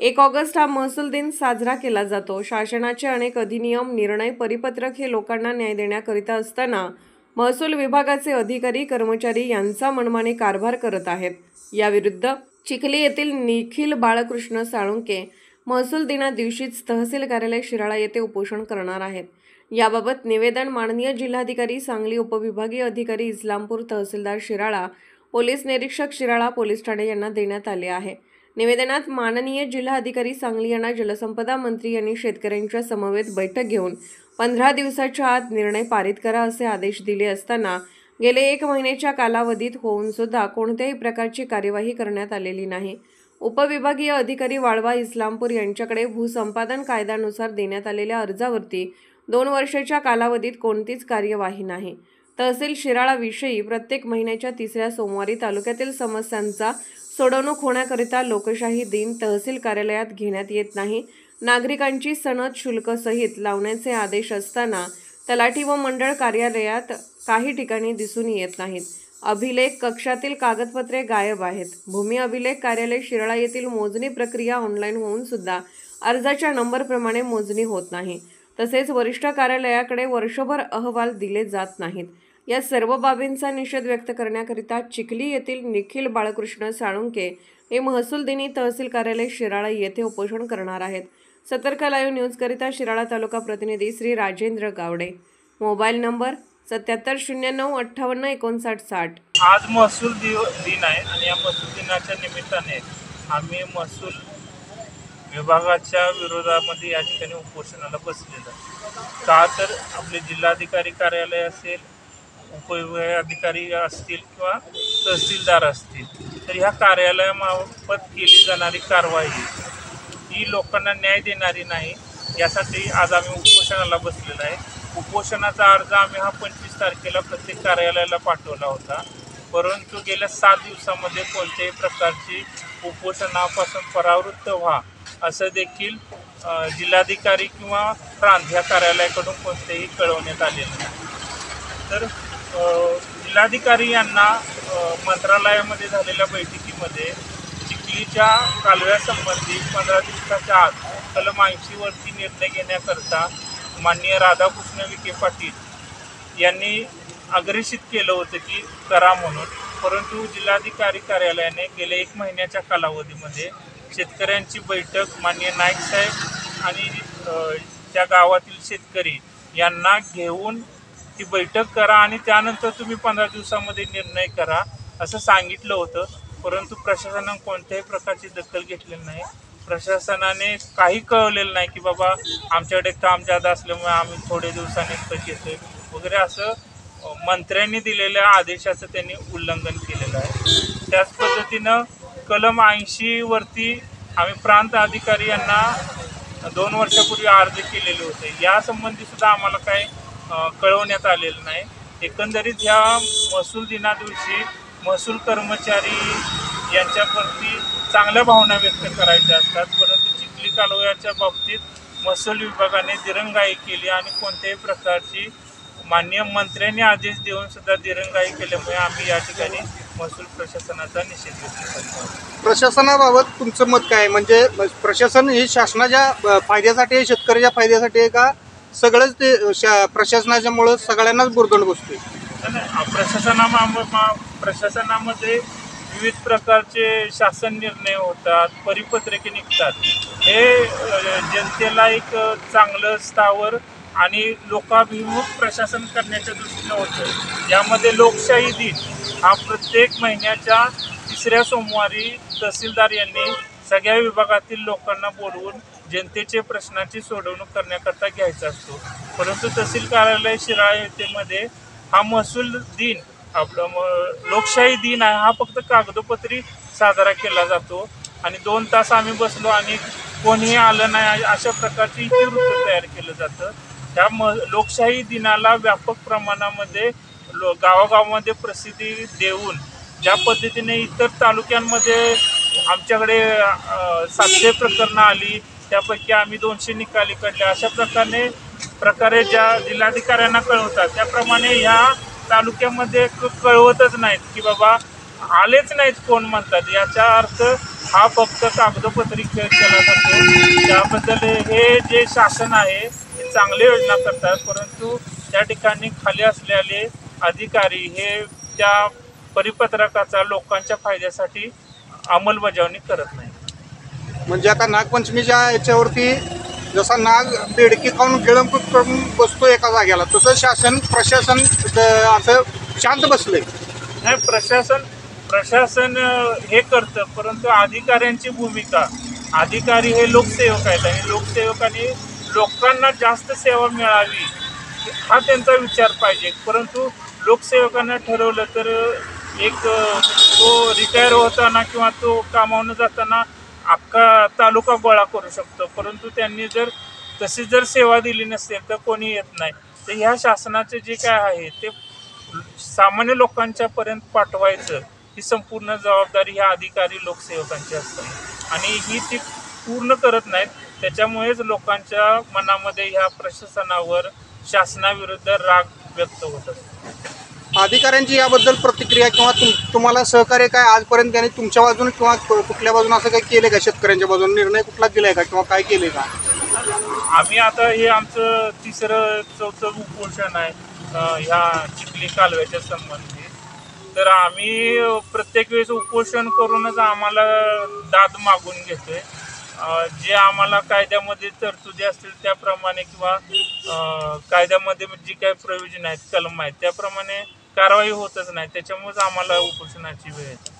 1 August हा महसूल दिन साजरा केला जातो। शासनाचे अनेक अधिनियम, निर्णय, परिपत्रक हे लोकांना न्याय देण्याकरिता असताना महसूल विभागाचे अधिकारी, कर्मचारी यांचा मनमानी कारभार करत आहेत। याविरुद्ध चिखली येथील निखिल बाळकृष्ण साळुंके महसूल दिना दिवशीच तहसील कार्यालय शिराळा येथे उपोषण करणार आहेत। याबाबत निवेदन माननीय जिल्हाधिकारी सांगली, उपविभागीय अधिकारी इस्लामपूर, तहसीलदार शिराळा, पोलीस निरीक्षक शिराळा पोलीस ठाणे यांना देण्यात आले आहे। निवेदनात माननीय जिल्हाधिकारी सांगली यांना जलसंपदा मंत्री यांनी शेतकऱ्यांच्या समवेत बैठक घेऊन 15 दिवसाच्या आत निर्णय पारित करा असे आदेश दिले असताना गेले 1 महिन्याच्या कालावधीत होऊन सुद्धा कोणत्याही प्रकारची कार्यवाही करण्यात आलेली नाही। उपविभागीय अधिकारी वाळवा, इस्लामपूर यांच्याकडे भूसंपादन कायद्यानुसार देण्यात आलेल्या अर्जावरती 2 वर्षाच्या कालावधीत कोणतीच कार्यवाही नाही। तहसील शिराळा विषयी प्रत्येक महिन्याच्या 3ऱ्या सोमवारी तालुक्यातील समस्यांचा सोडवणूक होण्याकरिता लोकशाही दिन तहसील कार्यालयात घेण्यात येत नाही। नागरिकांची सनद शुल्क सहित लावण्याचे आदेश असताना तलाठी व मंडळ कार्यालयात काही ठिकाणी दिसून येत नाहीत। अभिलेख कक्षातील कागदपत्रे गायब आहेत। भूमी अभिलेख कार्यालय शिराळा येथील मोजणी प्रक्रिया ऑनलाईन होऊन सुद्धा अर्जाच्या नंबरप्रमाणे मोजणी होत नाही। तसेच वरिष्ठ कार्यालयाकडे वर्षभर अहवाल दिले जात नाहीत। या सर्व बाबींचा निषेध व्यक्त करण्याकरिता चिखली येथील निखिल बाळकृष्ण साळुंके हे महसूल दिनी तहसील कार्यालय शिराळा येथे उपोषण करणार आहेत। सतर्क लाईव्ह न्यूज करिता शिराळा तालुका प्रतिनिधी श्री राजेंद्र गावडे। Mobile number 7709585960। आज महसूल दिन आहे आणि या महसूल दिनाच्या निमित्ताने आम्ही महसूल विभागाच्या विरोधामध्ये या ठिकाणी उपोषणाला बसलेलो आहे। का तर आपले जिल्हाधिकारी कार्यालय असेल, उपविभागीय अधिकारी असतील किंवा तहसीलदार असतील, तर ह्या कार्यालयामार्फत केली जाणारी कारवाई ही लोकांना न्याय देणारी नाही। यासाठी आज आम्ही उपोषणाला बसलेलो आहे। उपोषणाचा अर्ज आम्ही हा 25 तारखेला प्रत्येक कार्यालयाला पाठवला होता, परंतु गेल्या 7 दिवसामध्ये कोणत्याही प्रकारची उपोषणापासून परावृत्त व्हा असं देखील जिल्हाधिकारी किंवा प्रांत ह्या कार्यालयाकडून कोणतेही कळवण्यात आलेलं नाही। तर जिल्हाधिकारी यांना मंत्रालयामध्ये झालेल्या बैठकीमध्ये चिखलीच्या कालव्यासंबंधी 15 दिवसाच्या आत कलम 80 वरती निर्णय घेण्याकरता माननीय राधाकृष्ण विखे पाटील यांनी अग्रेषित केलं होतं की करा म्हणून, परंतु जिल्हाधिकारी कार्यालयाने गेल्या 1 महिन्याच्या कालावधीमध्ये शेतकऱ्यांची बैठक माननीय नाईक साहेब आणि त्या गावातील शेतकरी यांना घेऊन ती बैठक करा आणि त्यानंतर तुम्ही 15 दिवसामध्ये निर्णय करा असं सांगितलं होतं, परंतु प्रशासनाने कोणत्याही प्रकारची दखल घेतलेली नाही। प्रशासनाने काही कळवलेलं नाही की बाबा आमच्याकडे काम जादा असल्यामुळे आम्ही थोडे दिवसांनी घेतोय वगैरे, असं मंत्र्यांनी दिलेल्या आदेशाचं त्यांनी उल्लंघन केलेलं आहे। त्याच पद्धतीनं कलम 80 वरती आम्ही प्रांत अधिकारी यांना 2 वर्षापूर्वी अर्ज केलेले होते। यासंबंधी सुद्धा आम्हाला काही कळवण्यात आलेलं नाही। एकंदरीत ह्या महसूल दिना दिवशी महसूल कर्मचारी यांच्याप्रती चांगल्या भावना व्यक्त करायच्या असतात, परंतु चिखली कालव्याच्या बाबतीत महसूल विभागाने दिरंगाई केली आणि कोणत्याही प्रकारची माननीय मंत्र्यांनी आदेश देऊन सुद्धा दिरंगाई केल्यामुळे आम्ही या ठिकाणी महसूल प्रशासनाचा निषेध व्यक्त करतो। प्रशासनाबाबत तुमचं मत काय? म्हणजे प्रशासन हे शासनाच्या फायद्यासाठी आहे, शेतकऱ्याच्या फायद्यासाठी आहे का सगळंच ते प्रशासनाच्यामुळं सगळ्यांनाच बुरदंड बसतोय? प्रशासनामध्ये विविध प्रकारचे शासन निर्णय होतात, परिपत्रके निघतात। हे जनतेला एक चांगलं स्थावर आणि लोकाभिमुख प्रशासन करण्याच्या दृष्टीनं होतं। यामध्ये लोकशाही दिन हा प्रत्येक महिन्याच्या 3ऱ्या सोमवारी तहसीलदार यांनी सगळ्या विभागातील लोकांना बोलवून जनतेचे प्रश्नाची सोडवणूक करण्याकरता घ्यायचा असतो, परंतु तहसील कार्यालय शिराळा येथेमध्ये हा महसूल दिन आपला लोकशाही दिन आहे हा फक्त कागदोपत्री साजरा केला जातो आणि 2 तास आम्ही बसलो आणि कोणीही आलं नाही अशा प्रकारची इतिवृत्त तयार केलं जातं। त्या लोकशाही दिनाला व्यापक प्रमाणामध्ये गावागावामध्ये प्रसिद्धी देऊन ज्या पद्धतीने इतर तालुक्यांमध्ये आमच्याकडे 700 प्रकरणं आली, त्यापैकी आम्ही 200 निकाली काढले, अशा प्रकारे ज्या जिल्हाधिकाऱ्यांना कळवतात त्याप्रमाणे ह्या तालुक्यामध्ये कळवतच नाहीत की बाबा आलेच नाहीत कोण म्हणतात, याचा अर्थ हा फक्त कागदोपत्री खेळ केला जातो. त्याबद्दल हे जे शासन आहे हे चांगली योजना करतात, परंतु त्या ठिकाणी खाली असलेले अधिकारी हे त्या परिपत्रकाचा लोकांच्या फायद्यासाठी अंमलबजावणी करत नाही. म्हणजे आता नागपंचमीच्या याच्यावरती जसा नाग बेडकी खाऊन गिळंकृत करून बसतो एका जागेला, तसं शासन प्रशासन असं शांत बसलंय. नाही, प्रशासन हे करतं, परंतु अधिकाऱ्यांची भूमिका, अधिकारी हे लोकसेवक आहेत आणि लोकसेवकांनी लोकांना जास्त सेवा मिळावी हा त्यांचा विचार पाहिजे. परंतु लोकसेवकांना ठरवलं तर एक तो रिटायर होताना किंवा तो कामावून जाताना अख्खा तालुका गोळा करू शकतो, परंतु त्यांनी जर तशी जर सेवा दिली नसेल तर कोणी येत नाही. तर ह्या शासनाचे जे काय आहे ते सामान्य लोकांच्या पर्यंत पाठवायचं ही संपूर्ण जबाबदारी ह्या अधिकारी लोकसेवकांची असते आणि ही ती पूर्ण करत नाहीत. त्याच्यामुळेच लोकांच्या मनामध्ये ह्या प्रशासनावर, शासनाविरुद्ध राग व्यक्त होत असतो. अधिकाऱ्यांची याबद्दल प्रतिक्रिया किंवा तुम्हाला सहकार्य काय आजपर्यंत त्यांनी तुमच्या बाजूने किंवा कुठल्या बाजूने असं काही केले का? शेतकऱ्यांच्या बाजूने निर्णय कुठला दिलाय का किंवा काय केले का? आम्ही आता हे आमचं 3-4 उपोषण आहे ह्या चिखली कालव्याच्या संबंधी. तर आम्ही प्रत्येक वेळेस उपोषण करूनच आम्हाला दाद मागून घेतोय. जे आम्हाला कायद्यामध्ये तरतुदी असतील त्याप्रमाणे किंवा कायद्यामध्ये जी काही प्रोव्हिजन आहेत, कलम आहेत, त्याप्रमाणे कारवाई होतच नाही. त्याच्यामुळेच आम्हाला उपोषणाची वेळ येते.